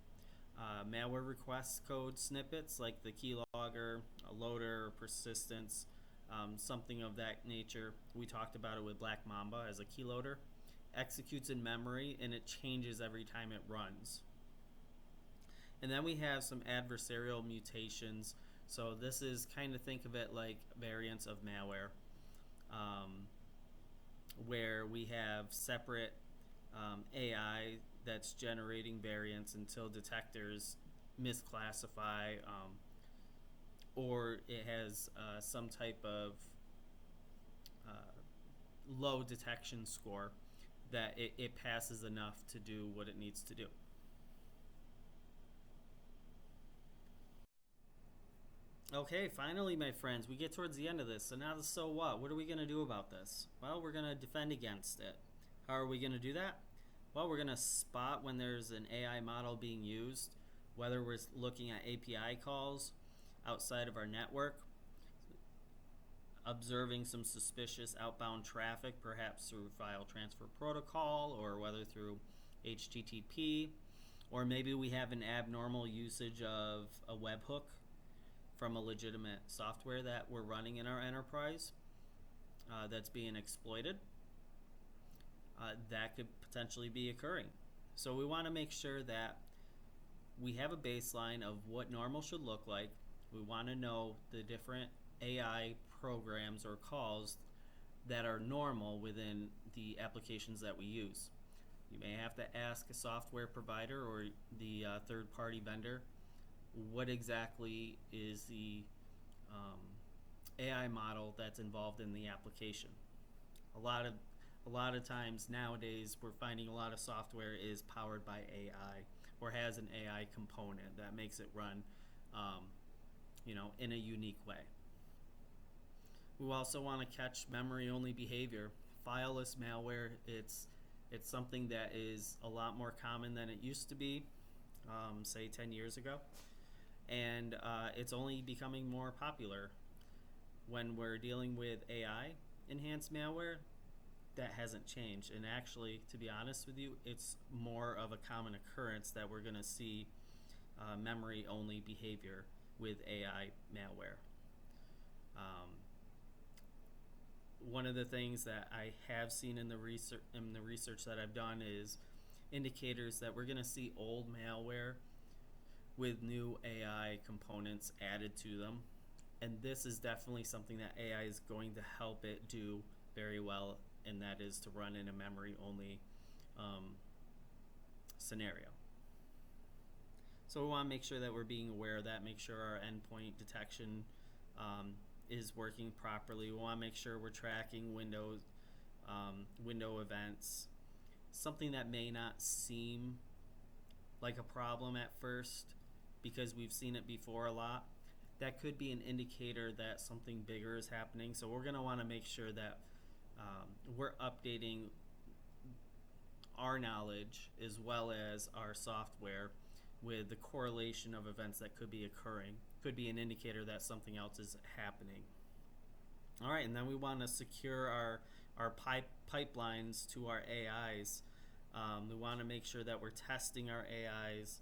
Speaker 1: Malware request code snippets like the keylogger, a loader, or persistence, something of that nature. We talked about it with BlackMamba as a keyloader. Executes in memory and it changes every time it runs. And then we have some adversarial mutations. So this is kind of, think of it like variants of malware, where we have separate AI that's generating variants until detectors misclassify, or it has some type of low detection score that it passes enough to do what it needs to do. Okay, finally, my friends, we get towards the end of this. So now, so what? What are we going to do about this? Well, we're going to defend against it. How are we going to do that? Well, we're going to spot when there's an AI model being used, whether we're looking at API calls outside of our network, observing some suspicious outbound traffic, perhaps through file transfer protocol or whether through HTTP, or maybe we have an abnormal usage of a webhook from a legitimate software that we're running in our enterprise that's being exploited. that could potentially be occurring. So we want to make sure that we have a baseline of what normal should look like. We want to know the different AI programs or calls that are normal within the applications that we use. You may have to ask a software provider or the third-party vendor what exactly is the AI model that's involved in the application. A lot of times nowadays we're finding a lot of software is powered by AI or has an AI component that makes it run in a unique way. We also want to catch memory-only behavior. Fileless malware, it's something that is a lot more common than it used to be, say 10 years ago. And it's only becoming more popular. When we're dealing with AI-enhanced malware, that hasn't changed. And actually, to be honest with you, it's more of a common occurrence that we're going to see memory-only behavior with AI malware. One of the things that I have seen in the research that I've done is indicators that we're going to see old malware with new AI components added to them. And this is definitely something that AI is going to help it do very well, and that is to run in a memory-only scenario. So we want to make sure that we're being aware of that, make sure our endpoint detection is working properly. We want to make sure we're tracking window events. Something that may not seem like a problem at first because we've seen it before a lot, that could be an indicator that something bigger is happening. So we're going to want to make sure that we're updating our knowledge as well as our software with the correlation of events that could be occurring. Could be an indicator that something else is happening. All right, and then we want to secure our pipelines to our AIs. We want to make sure that we're testing our AIs,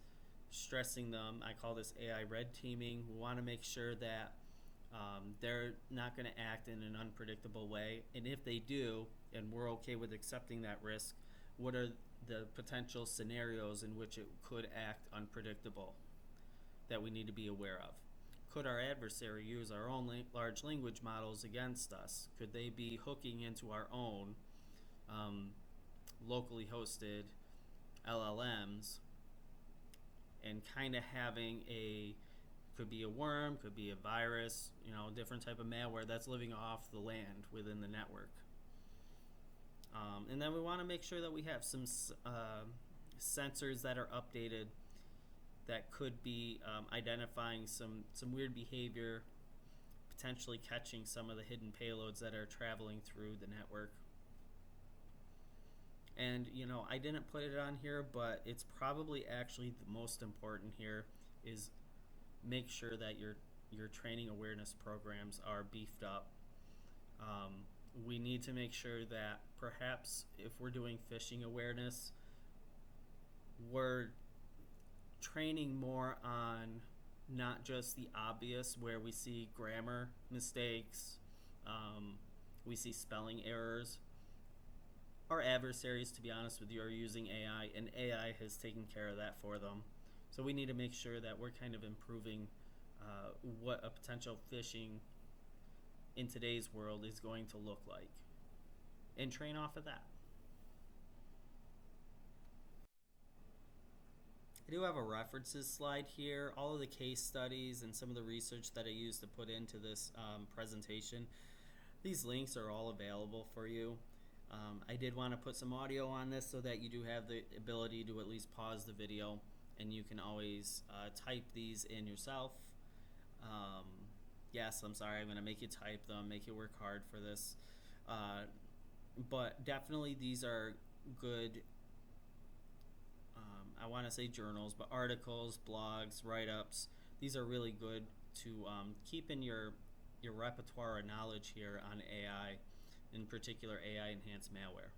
Speaker 1: stressing them. I call this AI red teaming. We want to make sure that they're not going to act in an unpredictable way. And if they do, and we're okay with accepting that risk, what are the potential scenarios in which it could act unpredictable that we need to be aware of? Could our adversary use our own large language models against us? Could they be hooking into our own locally hosted LLMs and kind of having could be a worm, could be a virus, different type of malware that's living off the land within the network. And then we want to make sure that we have some sensors that are updated that could be identifying some weird behavior, potentially catching some of the hidden payloads that are traveling through the network. And I didn't put it on here, but it's probably actually the most important here is make sure that your training awareness programs are beefed up. We need to make sure that perhaps if we're doing phishing awareness, we're training more on not just the obvious where we see grammar mistakes, we see spelling errors. Our adversaries, to be honest with you, are using AI, and AI has taken care of that for them. So we need to make sure that we're kind of improving what a potential phishing in today's world is going to look like and train off of that. I do have a references slide here, all of the case studies and some of the research that I used to put into this presentation. These links are all available for you. I did want to put some audio on this so that you do have the ability to at least pause the video, and you can always type these in yourself. Yes, I'm sorry, I'm going to make you type them, make you work hard for this. But definitely these are good, I want to say journals, but articles, blogs, write-ups. These are really good to keep in your repertoire of knowledge here on AI, in particular AI-enhanced malware.